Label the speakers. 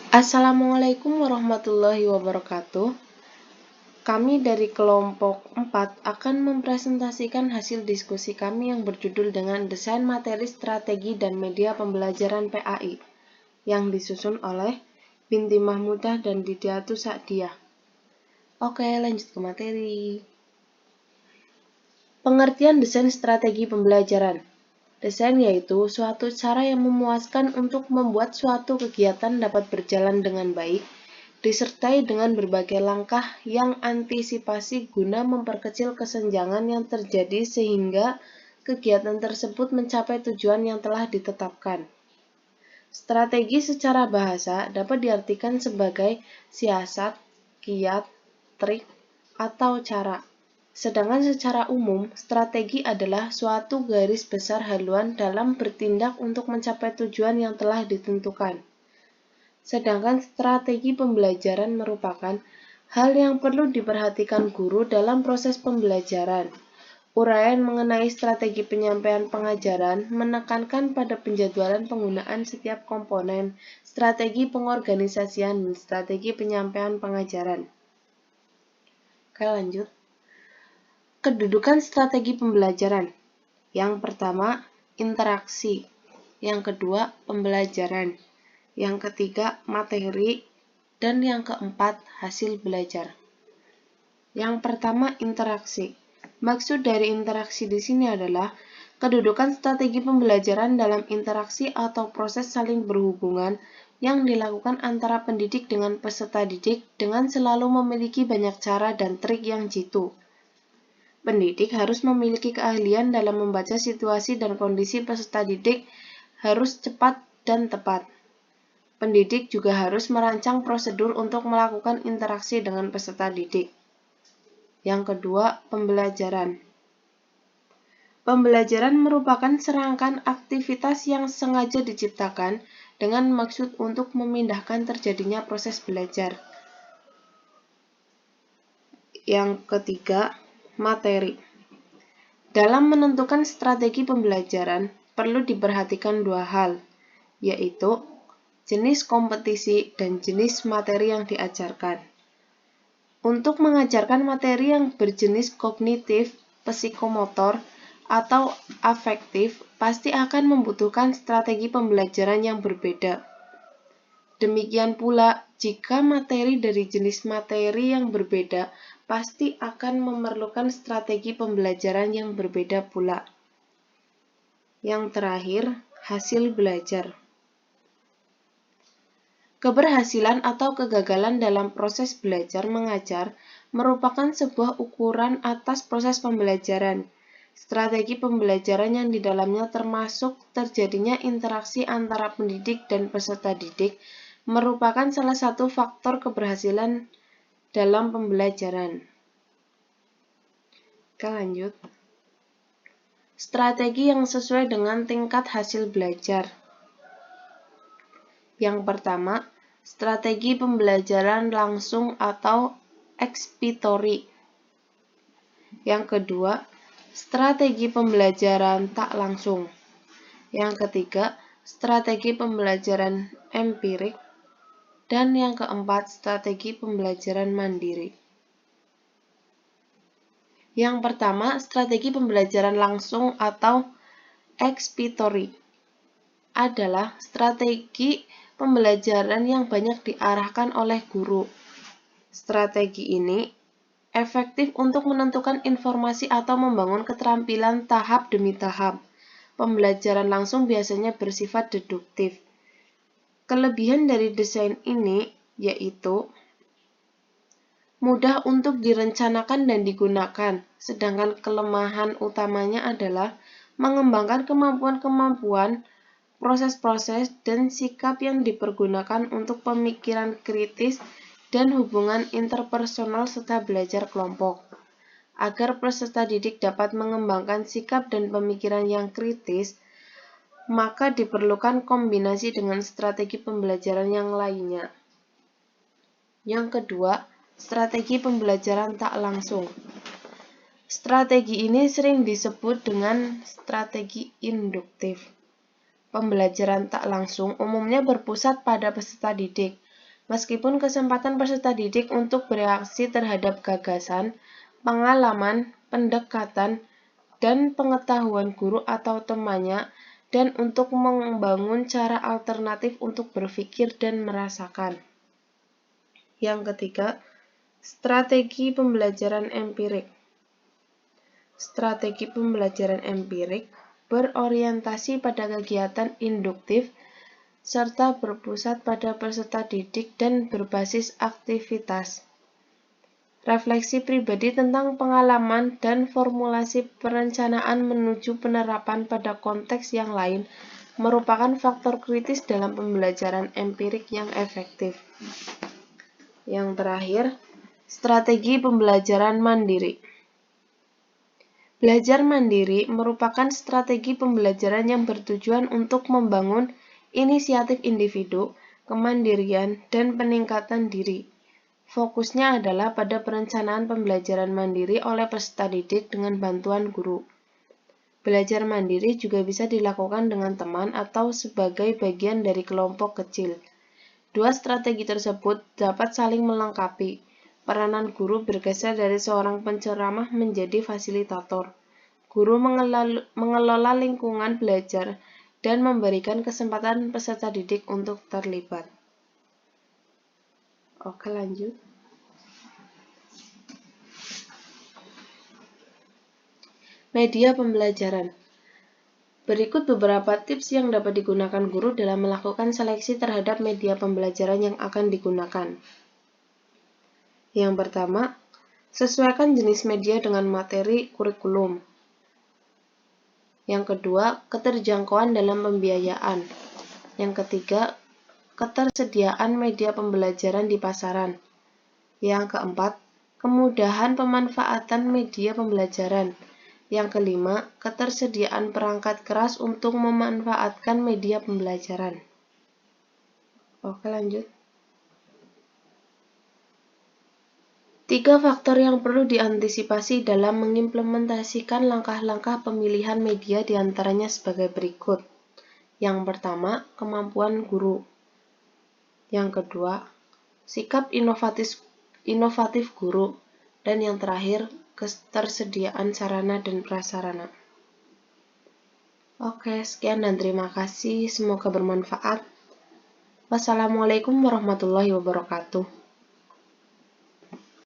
Speaker 1: Assalamualaikum warahmatullahi wabarakatuh. Kami dari kelompok 4 akan mempresentasikan hasil diskusi kami yang berjudul dengan Desain Materi Strategi dan Media Pembelajaran PAI yang disusun oleh Binti Mahmudah dan Didiatu Sa'diyah. Oke, lanjut ke materi. Pengertian desain strategi pembelajaran. Desain yaitu suatu cara yang memuaskan untuk membuat suatu kegiatan dapat berjalan dengan baik, disertai dengan berbagai langkah yang antisipasi guna memperkecil kesenjangan yang terjadi sehingga kegiatan tersebut mencapai tujuan yang telah ditetapkan. Strategi secara bahasa dapat diartikan sebagai siasat, kiat, trik, atau cara. Sedangkan secara umum, strategi adalah suatu garis besar haluan dalam bertindak untuk mencapai tujuan yang telah ditentukan. Sedangkan strategi pembelajaran merupakan hal yang perlu diperhatikan guru dalam proses pembelajaran. Uraian mengenai strategi penyampaian pengajaran menekankan pada penjadwalan penggunaan setiap komponen, strategi pengorganisasian, dan strategi penyampaian pengajaran. Oke, lanjut. Kedudukan strategi pembelajaran. Yang pertama, interaksi. Yang kedua, pembelajaran. Yang ketiga, materi, dan yang keempat, hasil belajar. Yang pertama, interaksi. Maksud dari interaksi di sini adalah kedudukan strategi pembelajaran dalam interaksi atau proses saling berhubungan yang dilakukan antara pendidik dengan peserta didik dengan selalu memiliki banyak cara dan trik yang jitu. Pendidik harus memiliki keahlian dalam membaca situasi dan kondisi peserta didik harus cepat dan tepat. Pendidik juga harus merancang prosedur untuk melakukan interaksi dengan peserta didik. Yang kedua, pembelajaran. Pembelajaran merupakan serangkaian aktivitas yang sengaja diciptakan dengan maksud untuk memindahkan terjadinya proses belajar. Yang ketiga, materi. Dalam menentukan strategi pembelajaran, perlu diperhatikan dua hal, yaitu jenis kompetisi dan jenis materi yang diajarkan. Untuk mengajarkan materi yang berjenis kognitif, psikomotor, atau afektif, pasti akan membutuhkan strategi pembelajaran yang berbeda. Demikian pula, jika materi dari jenis materi yang berbeda, pasti akan memerlukan strategi pembelajaran yang berbeda pula. Yang terakhir, hasil belajar. Keberhasilan atau kegagalan dalam proses belajar mengajar merupakan sebuah ukuran atas proses pembelajaran. Strategi pembelajaran yang di dalamnya termasuk terjadinya interaksi antara pendidik dan peserta didik merupakan salah satu faktor keberhasilan dalam pembelajaran. Oke, lanjut. Strategi yang sesuai dengan tingkat hasil belajar. Yang pertama, strategi pembelajaran langsung atau eksplitori. Yang kedua, strategi pembelajaran tak langsung. Yang ketiga, strategi pembelajaran empirik. Dan yang keempat, strategi pembelajaran mandiri. Yang pertama, strategi pembelajaran langsung atau eksplitori adalah strategi pembelajaran yang banyak diarahkan oleh guru. Strategi ini efektif untuk menentukan informasi atau membangun keterampilan tahap demi tahap. Pembelajaran langsung biasanya bersifat deduktif. Kelebihan dari desain ini yaitu mudah untuk direncanakan dan digunakan, sedangkan kelemahan utamanya adalah mengembangkan kemampuan-kemampuan, proses-proses, dan sikap yang dipergunakan untuk pemikiran kritis dan hubungan interpersonal serta belajar kelompok. Agar peserta didik dapat mengembangkan sikap dan pemikiran yang kritis, maka diperlukan kombinasi dengan strategi pembelajaran yang lainnya. Yang kedua, strategi pembelajaran tak langsung. Strategi ini sering disebut dengan strategi induktif. Pembelajaran tak langsung umumnya berpusat pada peserta didik. Meskipun kesempatan peserta didik untuk bereaksi terhadap gagasan, pengalaman, pendekatan, dan pengetahuan guru atau temannya, dan untuk membangun cara alternatif untuk berpikir dan merasakan. Yang ketiga, strategi pembelajaran empirik. Strategi pembelajaran empirik berorientasi pada kegiatan induktif serta berpusat pada peserta didik dan berbasis aktivitas. Refleksi pribadi tentang pengalaman dan formulasi perencanaan menuju penerapan pada konteks yang lain merupakan faktor kritis dalam pembelajaran empirik yang efektif. Yang terakhir, strategi pembelajaran mandiri. Belajar mandiri merupakan strategi pembelajaran yang bertujuan untuk membangun inisiatif individu, kemandirian, dan peningkatan diri. Fokusnya adalah pada perencanaan pembelajaran mandiri oleh peserta didik dengan bantuan guru. Belajar mandiri juga bisa dilakukan dengan teman atau sebagai bagian dari kelompok kecil. Dua strategi tersebut dapat saling melengkapi. Peranan guru bergeser dari seorang penceramah menjadi fasilitator. Guru mengelola lingkungan belajar dan memberikan kesempatan peserta didik untuk terlibat. Oke, lanjut. Media pembelajaran. Berikut beberapa tips yang dapat digunakan guru dalam melakukan seleksi terhadap media pembelajaran yang akan digunakan. Yang pertama, sesuaikan jenis media dengan materi kurikulum. Yang kedua, keterjangkauan dalam pembiayaan. Yang ketiga, ketersediaan media pembelajaran di pasaran. Yang keempat, kemudahan pemanfaatan media pembelajaran. Yang kelima, ketersediaan perangkat keras untuk memanfaatkan media pembelajaran. Oke, lanjut. 3 faktor yang perlu diantisipasi dalam mengimplementasikan langkah-langkah pemilihan media diantaranya sebagai berikut. Yang pertama, kemampuan guru. Yang kedua, sikap inovatif guru. Dan yang terakhir, ketersediaan sarana dan prasarana. Oke, sekian dan terima kasih. Semoga bermanfaat. Wassalamualaikum warahmatullahi wabarakatuh.